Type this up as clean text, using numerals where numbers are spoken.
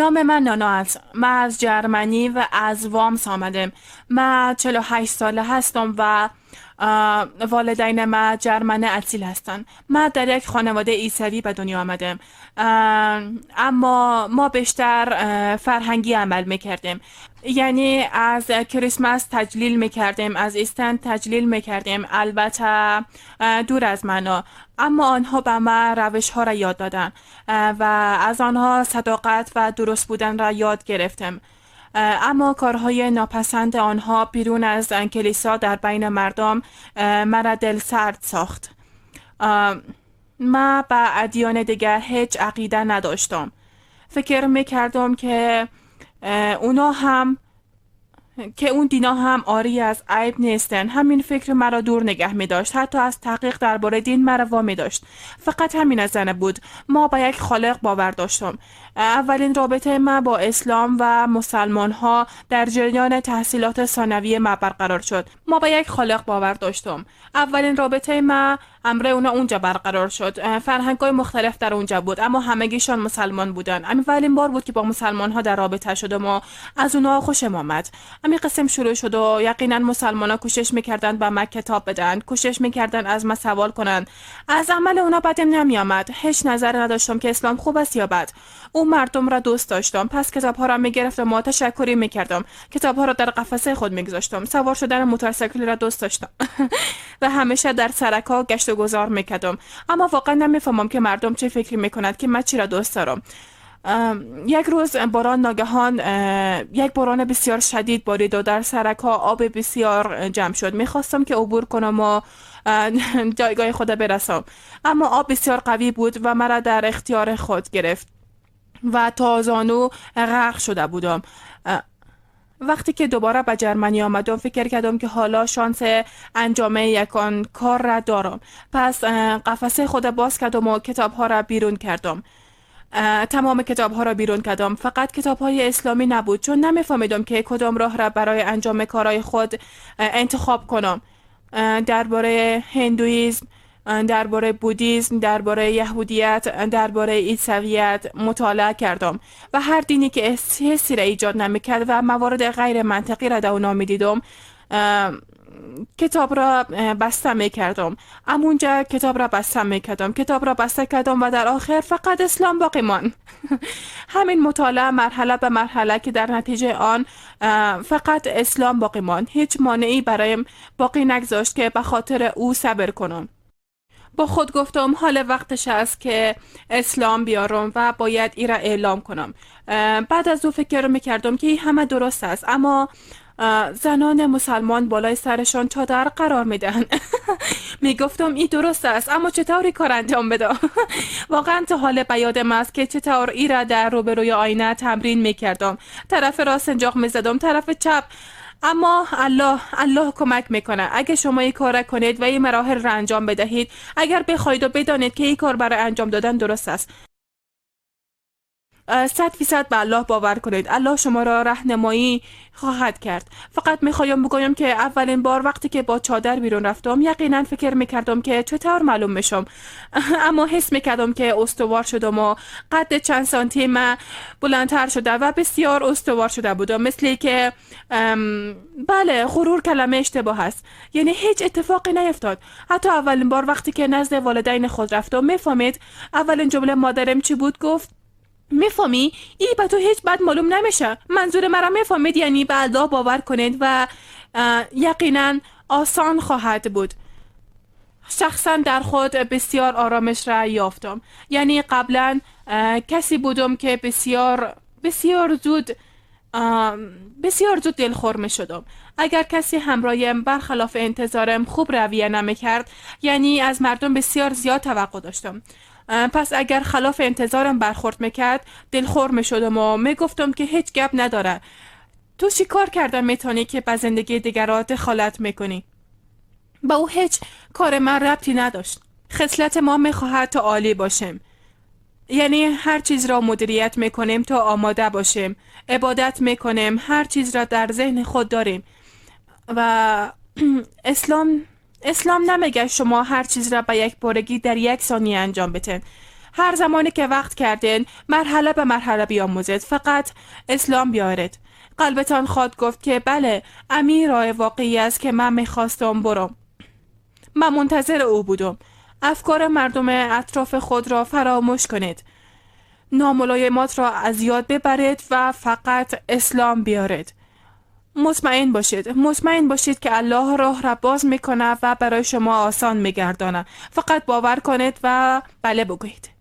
نام من نانا است. من از جرمنی و از وامس آمدم. من 48 ساله هستم و والدین ما جرمن اصیل هستند. من در یک خانواده عیسوی به دنیا آمدم، اما ما بیشتر فرهنگی عمل میکردیم. یعنی از کریسمس تجلیل میکردیم، از ایستن تجلیل میکردیم، البته دور از منا. اما آنها به ما روش ها را یاد دادن و از آنها صداقت و درست بودن را یاد گرفتم. اما کارهای ناپسند آنها بیرون از کلیسا در بین مردم مرا دل سرد ساخت. من به ادیان دیگر هیچ عقیده نداشتم. فکر میکردم که اونا هم که اون دینا هم آری از عیب نیستن. همین فکر مرا دور نگه می داشت. حتی از تحقیق درباره دین مرا وامی داشت. فقط همین از زنه بود. ما با یک خالق باور داشتم. اولین رابطه ما با اسلام و مسلمان ها در جریان تحصیلات ثانویه ما برقرار شد. ما با یک خالق باور داشتم. اولین رابطه ما امر اونا اونجا برقرار شد. فرهنگ‌های مختلف در اونجا بود، اما همگیشان مسلمان بودن. اولین بار بود که با مسلمان ها در رابطه شدم و از اونها خوشم آمد. همین قسم شروع شد و یقینا مسلمان ها کوشش میکردند به من کتاب بدن، کوشش میکردند از من سوال کنند. از عمل اونا بدم نمی آمد. هیچ نظر نداشتم که اسلام خوب است یا بد. اون مردم را دوست داشتم. پس کتاب ها را میگرفتم و تشکری میکردم. کتاب ها را در قفسه خود میگذاشتم. سوار شدن موتورسیکل را دوست داشتم و همیشه در سرک‌ها گشت و گذار میکردم. اما واقعا نمیفهمم که مردم چه فکری میکنند که من چی را دوست دارم. یک روز باران ناگهان یک باران بسیار شدید بارید و در سرک‌ها آب بسیار جمع شد. میخواستم که عبور کنم و جایگاه خود برسم، اما آب بسیار قوی بود و مرا در اختیار خود گرفت و تا زانو غرق شده بودم. وقتی که دوباره به جرمنی آمدم فکر کردم که حالا شانس انجام یکان کار را دارم. پس قفسه خود باز کردم و کتاب ها را بیرون کردم. تمام کتاب ها را بیرون کردم. فقط کتاب های اسلامی نبود، چون نمیفهمیدم که کدام راه را برای انجام کارهای خود انتخاب کنم. درباره هندویسم، درباره بودیسم، درباره یهودیت، درباره عیسویت مطالعه کردم و هر دینی که حسی را ایجاد نمیکرد و موارد غیر منطقی را در اونا میدیدم کتاب را بسته میکردم. امونجا کتاب را بسته میکردم، کتاب را بسته کردم و در آخر فقط اسلام باقی ماند. همین مطالعه مرحله به مرحله که در نتیجه آن فقط اسلام باقی ماند. هیچ مانعی برایم باقی نگذاشت که به خاطر او صبر کنم. با خود گفتم حال وقتش است که اسلام بیارم و باید ای را اعلام کنم. بعد از او فکر میکردم که این همه درست است، اما زنان مسلمان بالای سرشان چادر قرار میدن. میگفتم این درست است، اما چطوری کار انجام بدم؟ واقعا تا حال به یادم است که چطور ای را در روبروی آینه تمرین میکردم. طرف راست سنجاق میزدم، طرف چپ. اما الله کمک میکنه. اگه شما این کار کنید و این مراحل را انجام بدهید، اگر بخواید و بدانید که این کار برای انجام دادن درست است، 100% به الله باور کنید. الله شما را راهنمایی خواهد کرد. فقط میخوایم بگویم که اولین بار وقتی که با چادر بیرون رفتم یقینا فکر میکردم که چطور معلوم میشم، اما حس میکردم که استوار شدم و قد چند سانتیم بلندتر شده و بسیار استوار شده بودم. مثلی که بله، غرور کلمه اشتباه است. یعنی هیچ اتفاقی نیفتاد. حتی اولین بار وقتی که نزد والدین خود رفتم، میفهمید اولین جمله مادرم چی بود؟ گفت میفهمی؟ ای به تو هیچ بد معلوم نمیشه. منظور مرا میفهمید؟ یعنی به الله باور کنید و یقینا آسان خواهد بود. شخصا در خود بسیار آرامش را یافتم. یعنی قبلا کسی بودم که بسیار زود دلخور می شدم. اگر کسی همراهیم برخلاف انتظارم خوب رویه نمی کرد، یعنی از مردم بسیار زیاد توقع داشتم. پس اگر خلاف انتظارم برخورد میکرد دلخور میشدم و میگفتم که هیچ گپ نداره. تو چی کار کردن میتونی که به زندگی دیگران دخالت میکنی؟ با او هیچ کار من ربطی نداشت. خصلت ما میخواهد تا عالی باشیم. یعنی هر چیز را مدیریت میکنیم تا آماده باشیم. عبادت میکنیم، هر چیز را در ذهن خود داریم. و اسلام نمیگه شما هر چیز را به یک بارگی در یک ثانیه انجام بدین. هر زمانی که وقت کردین مرحله به مرحله بیاموزید، فقط اسلام بیارید. قلبتان خواهد گفت که بله، امیر راه واقعی است که من میخواستم برم. من منتظر او بودم. افکار مردم اطراف خود را فراموش کنید. ناملایمات را از یاد ببرید و فقط اسلام بیارید. مطمئن باشید که الله راه را باز میکنه و برای شما آسان میگردانه. فقط باور کنید و بله بگویید.